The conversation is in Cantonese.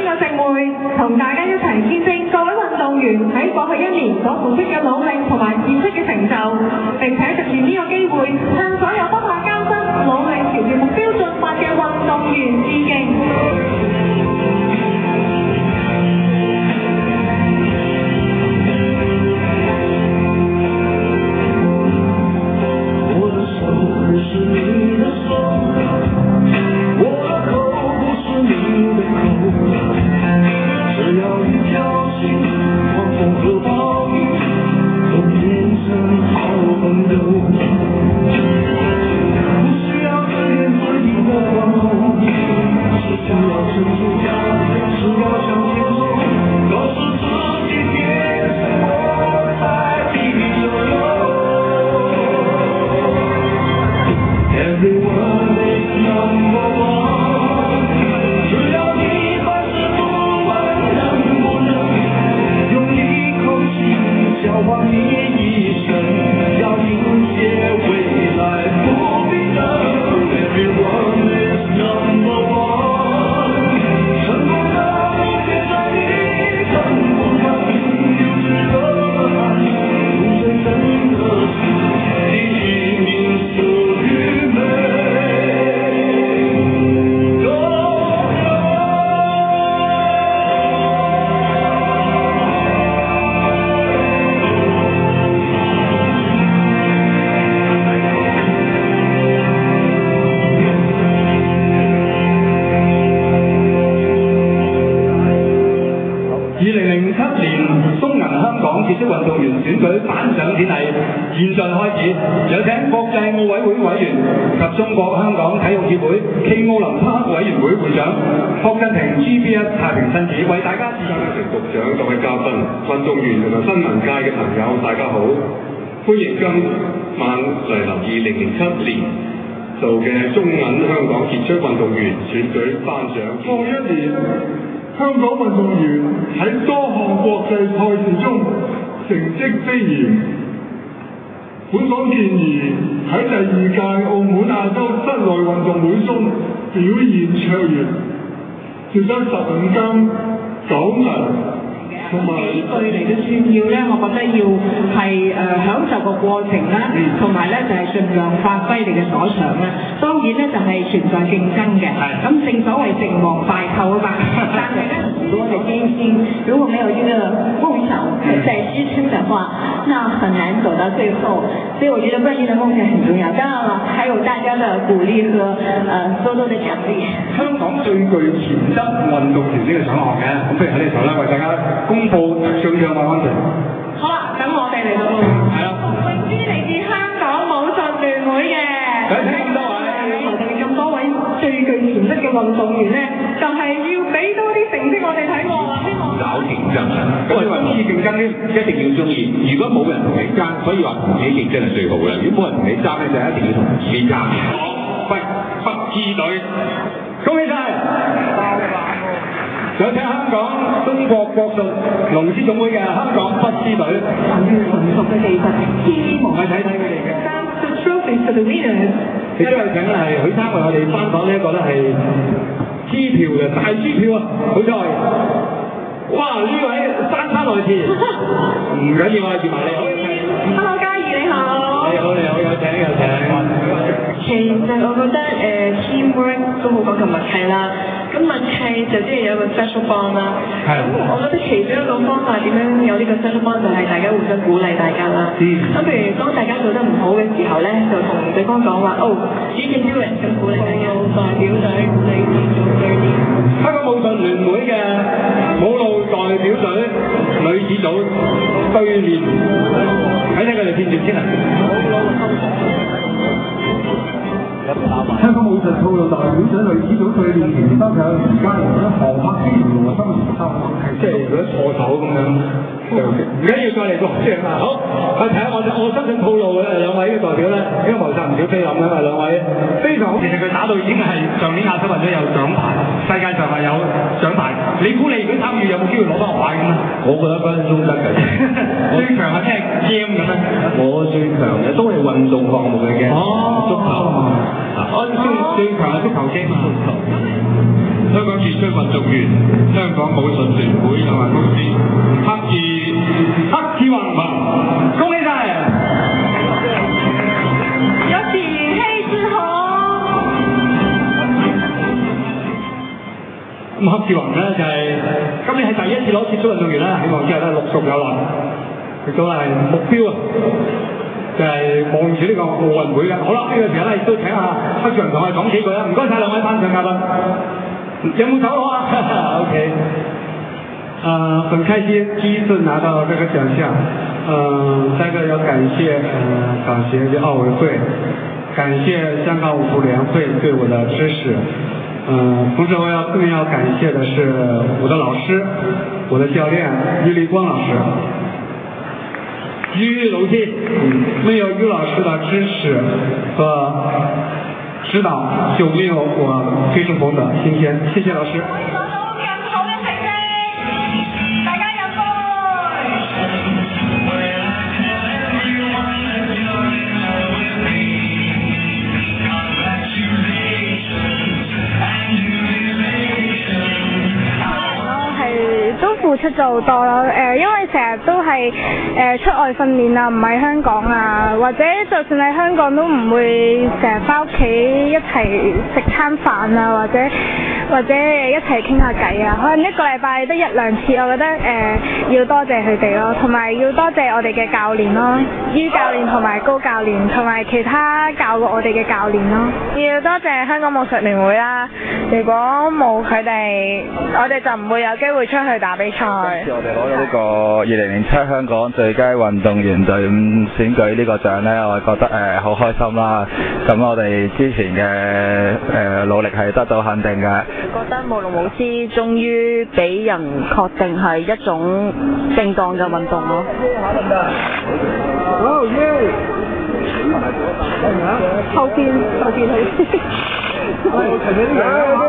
呢個盛會，同大家一齊見證各位運動員喺過去一年所付出嘅努力同埋傑出嘅成就，並且藉住呢個機會向所有不怕艱辛、努力朝住目標進發嘅運動員致敬。現在開始，有請國際奧委會委員及中國香港體育協會暨奧林匹克委員會會長霍震霆 GPS 太平紳士為大家致辭。局長、各位嘉賓、運動員同埋新聞界嘅朋友，大家好，歡迎今晚嚟臨2007年做嘅中銀香港傑出運動員選舉頒獎。過一年，香港運動員喺多項國際賽事中成績飛揚。本港健兒喺第2屆澳門亞洲室內運動會中表現卓越，奪得15金、9銀同埋幾句嚟到炫耀咧，我覺得要係享受個過程啦，同埋咧就係盡量發揮你嘅所長啦。當然咧就係存在競爭嘅，咁正所謂成王敗寇啊嘛。但係咧，如果很艱辛，如果沒有這個夢想在支撐的話，那很難走到最後。所以我覺得冠軍的夢想很重要。當然了，還有大家的鼓勵和多多的獎勵。香港最具潛質運動員呢個獎項嘅，咁不如喺呢時候咧為大家公佈獎項嘅安排。好啦，等我哋嚟到。係啦。泳姿嚟自香港武術聯會嘅。有請咁多位。我哋咁多位最具潛質嘅運動員咧，就係要俾多啲成績我哋睇喎。希望搞競爭啊！咁啊，呢啲競爭咧一定要中意。如果冇人同你爭，所以話同你競爭係最好嘅。如果冇人同你爭咧，就一定要同自己爭。喂，北支隊，恭喜晒！有請香港中國國術龍獅總會嘅香港北支隊。純熟嘅技術，希望我睇睇佢哋嘅。Trophies for the winners。亦都有請係許生為我哋頒獎呢一個咧係支票嘅大支票啊！好在，哇！呢位姍姍來遲，唔緊要啊，葉埋你好。Hello， 嘉怡你好。你好，有請。其實我覺得teamwork 都好講求默契啦。咁默契就即係有個 special bond 啦。咁我覺得其中一個方法點樣有呢個 special bond 就係大家互相鼓勵大家啦。咁譬如當大家做得唔好嘅時候咧，就同對方講話you can do it， 咁鼓勵大家。代表隊你做對啲。香港武術聯會嘅武路代表隊女子組對練，睇睇佢哋片段先啊！香港武術套路代表隊女子組對練團收上而家嚟咗何柏堅同埋周時收，即係如果錯手咁樣，唔緊要再嚟過先啊！好，去睇下我相信套路嘅兩位嘅代表咧，應該謀殺唔少菲林嘅嘛，兩位非常好。其實佢打到已經係上年亞洲或者有獎牌，世界上係有獎牌。你估你如果參與有冇機會攞翻個牌咁咧？我覺得分分鐘得嘅。最強係咩 game 咁咧？我最強嘅都係運動項目嚟嘅，足球。我最強係足球 game 啊！香港傑出運動員，香港武術聯會有限公司，黑志宏，恭喜晒！有請黑志宏。咁黑志宏咧就係今年係第一次攞傑出運動員啦，希望之後咧陸續有來，亦都係目標啊！就係望住呢個奧運會嘅。好啦，呢個時候咧亦都請下黑志宏同我哋講幾句啦。唔該晒兩位頒獎嘉賓，有冇手攞啊？OK。很開心第一次拿到這個獎項。再一個要感謝港協暨奧委會，感謝香港武術聯會對我的支持。同時我更要感謝的是我的老師，我的教練于立光老師。于老師，沒有于老師的支持和指導，就沒有我崔勝鵬的今天。謝謝老師。付出咗好多咯，因為成日都係出外訓練啊，唔喺香港啊，或者就算喺香港都唔會成日翻屋企一齊食餐飯啊，或者一齊傾下偈啊，可能一個禮拜得一兩次，我覺得要多謝佢哋咯，同埋要多謝我哋嘅教練咯，于教練同埋高教練同埋其他教過我哋嘅教練咯，要多謝香港武術聯會啦，如果冇佢哋，我哋就唔會有機會出去打比賽。今次我哋攞咗呢個2007香港最佳運動員隊伍選舉呢個獎呢，我覺得好開心啦。咁我哋之前嘅努力係得到肯定嘅。覺得舞龍舞獅終於俾人確定係一種正當嘅運動咯。後邊好。